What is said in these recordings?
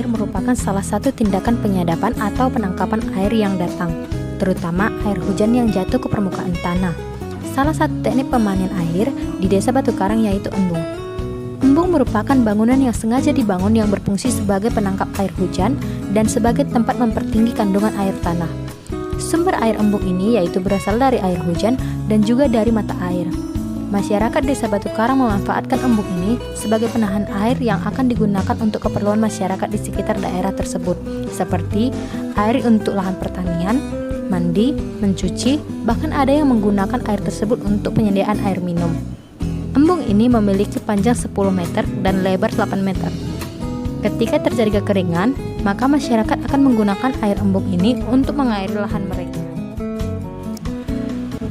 merupakan salah satu tindakan penyadapan atau penangkapan air yang datang, terutama air hujan yang jatuh ke permukaan tanah. Salah satu teknik pemanen air di Desa Batu Karang yaitu embung. Embung merupakan bangunan yang sengaja dibangun yang berfungsi sebagai penangkap air hujan dan sebagai tempat mempertinggi kandungan air tanah. Sumber air embung ini yaitu berasal dari air hujan dan juga dari mata air. Masyarakat Desa Batu Karang memanfaatkan embung ini sebagai penahan air yang akan digunakan untuk keperluan masyarakat di sekitar daerah tersebut, seperti air untuk lahan pertanian, mandi, mencuci, bahkan ada yang menggunakan air tersebut untuk penyediaan air minum. Embung ini memiliki panjang 10 meter dan lebar 8 meter. Ketika terjadi kekeringan, maka masyarakat akan menggunakan air embung ini untuk mengairi lahan mereka.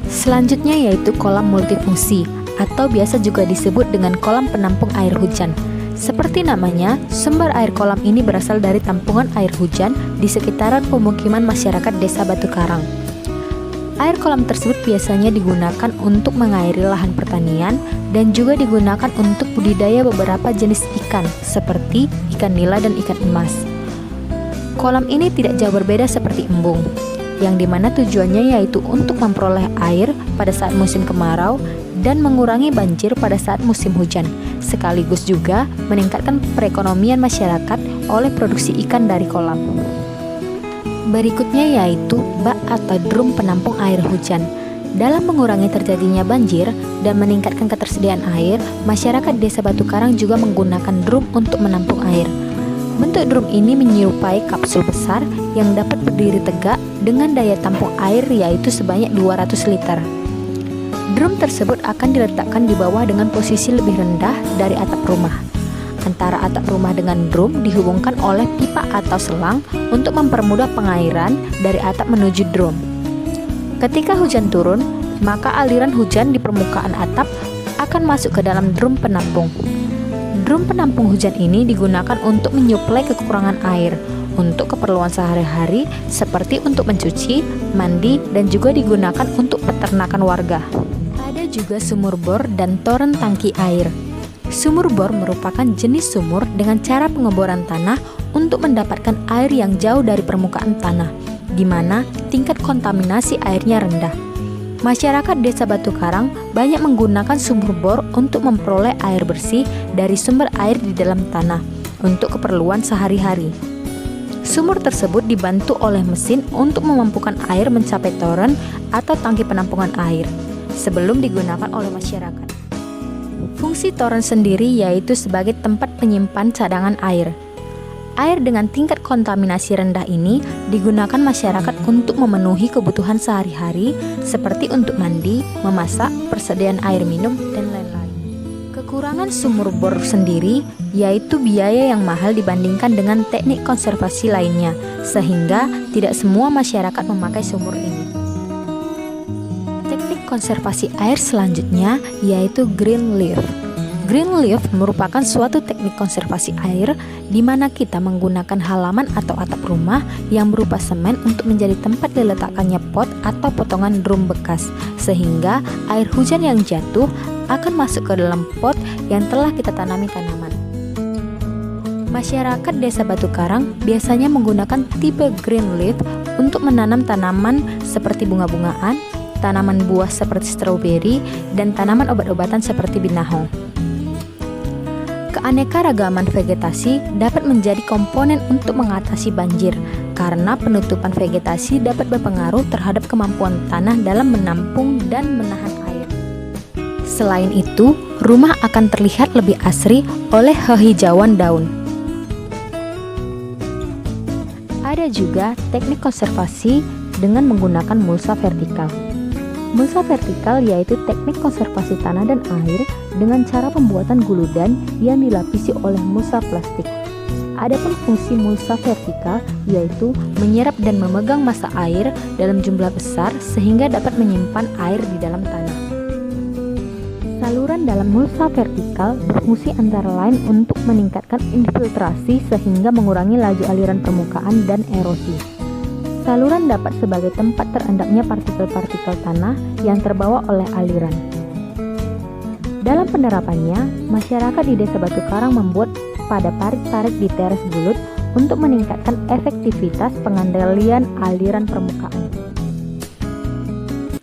Selanjutnya yaitu kolam multifungsi atau biasa juga disebut dengan kolam penampung air hujan. Seperti namanya, sumber air kolam ini berasal dari tampungan air hujan di sekitaran pemukiman masyarakat Desa Batu Karang. Air kolam tersebut biasanya digunakan untuk mengairi lahan pertanian dan juga digunakan untuk budidaya beberapa jenis ikan seperti ikan nila dan ikan emas. Kolam ini tidak jauh berbeda seperti embung, yang dimana tujuannya yaitu untuk memperoleh air pada saat musim kemarau dan mengurangi banjir pada saat musim hujan, sekaligus juga meningkatkan perekonomian masyarakat oleh produksi ikan dari kolam. Berikutnya yaitu bak atau drum penampung air hujan. Dalam mengurangi terjadinya banjir dan meningkatkan ketersediaan air, masyarakat Desa Batu Karang juga menggunakan drum untuk menampung air. Bentuk drum ini menyerupai kapsul besar yang dapat berdiri tegak dengan daya tampung air yaitu sebanyak 200 liter. Drum tersebut akan diletakkan di bawah dengan posisi lebih rendah dari atap rumah. Antara atap rumah dengan drum dihubungkan oleh pipa atau selang untuk mempermudah pengairan dari atap menuju drum. Ketika hujan turun, maka aliran hujan di permukaan atap akan masuk ke dalam drum penampung. Drum penampung hujan ini digunakan untuk menyuplai kekurangan air untuk keperluan sehari-hari seperti untuk mencuci, mandi, dan juga digunakan untuk peternakan warga. Ada juga sumur bor dan toren tangki air. Sumur bor merupakan jenis sumur dengan cara pengeboran tanah untuk mendapatkan air yang jauh dari permukaan tanah, di mana tingkat kontaminasi airnya rendah. Masyarakat Desa Batu Karang banyak menggunakan sumur bor untuk memperoleh air bersih dari sumber air di dalam tanah untuk keperluan sehari-hari. Sumur tersebut dibantu oleh mesin untuk memampukan air mencapai toren atau tangki penampungan air sebelum digunakan oleh masyarakat. Fungsi toren sendiri yaitu sebagai tempat penyimpan cadangan air. Air dengan tingkat kontaminasi rendah ini digunakan masyarakat untuk memenuhi kebutuhan sehari-hari seperti untuk mandi, memasak, persediaan air minum, dan lain-lain. Kekurangan sumur bor sendiri yaitu biaya yang mahal dibandingkan dengan teknik konservasi lainnya, sehingga tidak semua masyarakat memakai sumur ini. Teknik konservasi air selanjutnya yaitu green leaf. Green leaf merupakan suatu teknik konservasi air di mana kita menggunakan halaman atau atap rumah yang berupa semen untuk menjadi tempat diletakkannya pot atau potongan drum bekas, sehingga air hujan yang jatuh akan masuk ke dalam pot yang telah kita tanami tanaman. Masyarakat Desa Batu Karang biasanya menggunakan tipe green leaf untuk menanam tanaman seperti bunga-bungaan, tanaman buah seperti stroberi, dan tanaman obat-obatan seperti binahong. Keanekaragaman vegetasi dapat menjadi komponen untuk mengatasi banjir karena penutupan vegetasi dapat berpengaruh terhadap kemampuan tanah dalam menampung dan menahan air. Selain itu, rumah akan terlihat lebih asri oleh kehijauan daun. Ada juga teknik konservasi dengan menggunakan mulsa vertikal. Mulsa vertikal yaitu teknik konservasi tanah dan air dengan cara pembuatan guludan yang dilapisi oleh mulsa plastik. Adapun fungsi mulsa vertikal yaitu menyerap dan memegang massa air dalam jumlah besar sehingga dapat menyimpan air di dalam tanah. Saluran dalam mulsa vertikal berfungsi antara lain untuk meningkatkan infiltrasi sehingga mengurangi laju aliran permukaan dan erosi. Saluran dapat sebagai tempat terendapnya partikel-partikel tanah yang terbawa oleh aliran. Dalam penerapannya, masyarakat di Desa Batu Karang membuat pada parit-parit di teras bulut untuk meningkatkan efektivitas pengendalian aliran permukaan.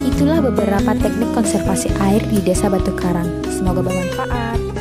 Itulah beberapa teknik konservasi air di Desa Batu Karang. Semoga bermanfaat.